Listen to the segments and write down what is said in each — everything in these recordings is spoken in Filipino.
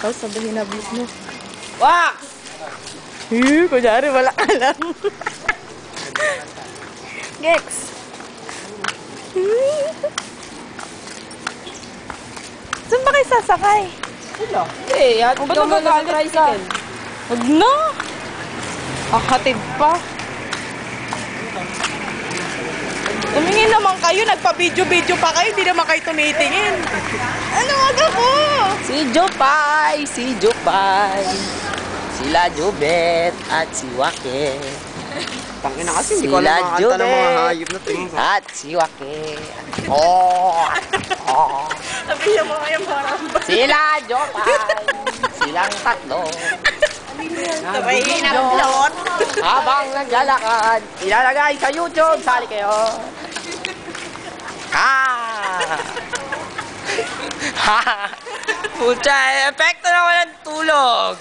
Tapos sabihin na bis mo. Wak! Kunyari, wala ka lang. Gex. Saan ba kayo sasakay? Wala. Eh, yan. O, ba't nagagalit ka? Huwag na. Hatid pa. Tumingin naman kayo. Nagpa-video-video pa kayo. Hindi naman kayo tumitingin. Ano wag ako? Si Jopay, si Jopay. Sila Jobet at si Wake. Tangina kasi, hindi ko alam mga kanta ng mga hayop na tingin ko. At si Wake. Oh! Oh! Sabihin mo kayo maramba. Sila Jopay. Silang tatlo. Sabay inaplot. Habang naglalakad, ilalagay sa YouTube. Sali kayo. Pucha, epekto naman ng tulog.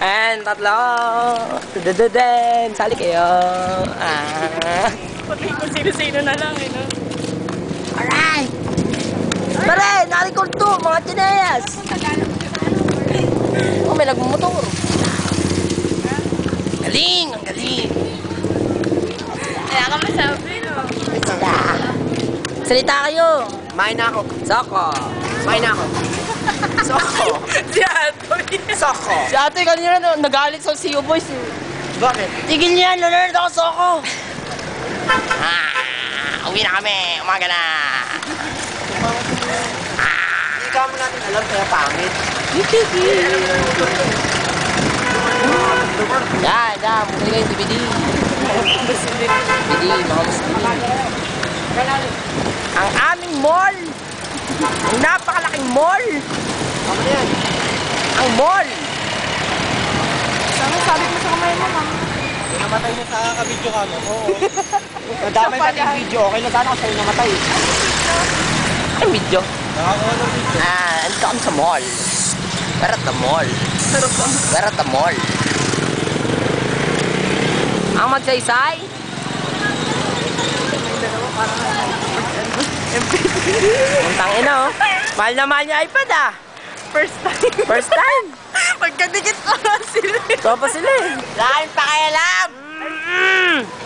And tatlo. Tudududen. Sali kayo. Pati kung sino-sino na lang, eh, no? Alright. Pare, narikol to, mga tinayas. Oh, may nagmumotor. Galing, ang galing. Kaya ka masabi, no? Salita kayo. Main na ako. Soko. Main na ako. Soko. Si Atoy. Soko. Si ate kanina nagalit sa CEO Boys. Bakit? Tigil niyan, nanonood ako Soko. Uwi na kami. Umaga na. Hindi ka mo natin alam, kaya pangit. Yan, bumili kayo yung DVD. DVD, mga Muslim. Ang aming mall. Ang napakalaking mall. Ano yan? Ang mall. Sana sabi mo sa kamay mo, ma. Namatay niya sa ka-video ka mo. Oo. Nadamay natin yung video. Okay na sana ako sa'yo namatay. Ang video. Nakakuha ng video. Andito kami sa mall. We're at the mall. We're at the mall. Ang magsaysay. Puntang ina, oh. Mahal na mahal niya iPad, ah. First time. First time. Magkadikit pa sila. Ito pa sila, eh. Laking pakialam.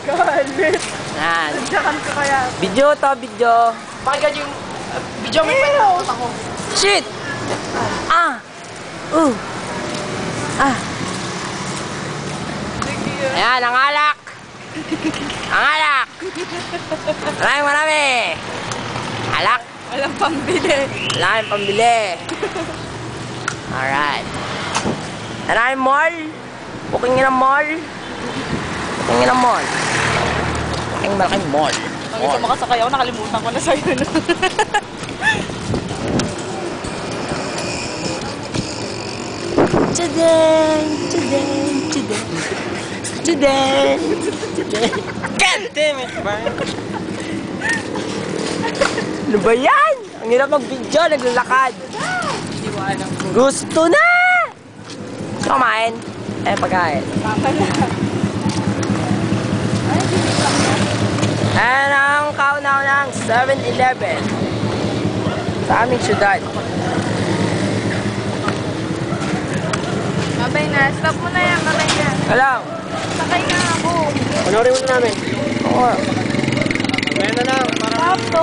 Galit. Yan. Diyan ko kaya. Video to, video. Pakinggan yung video mo yung ako. Shit! Ayan, ang alak! Ang alak! Marami! Alak! Walang pambili. Maraming pambili. Alright. Maraming mall. Booking ng mall. Booking ng mall. Booking malaking mall. Pag ito makasakay ako, nakalimutan ko na sa'yo. No? Today. God damn it, man. Ano ba yan? Ang hirap mag-video, naglalakad. Gusto na! Gusto kumain? Pagkain. Tama na. Ayan ang kauna-unang 7-Eleven sa aming syudad. Mabay na. Stop mo na yan. Mabay na. Hello? Sakay na ako. Panorin mo na namin. Oo. Ayan na lang. Stop.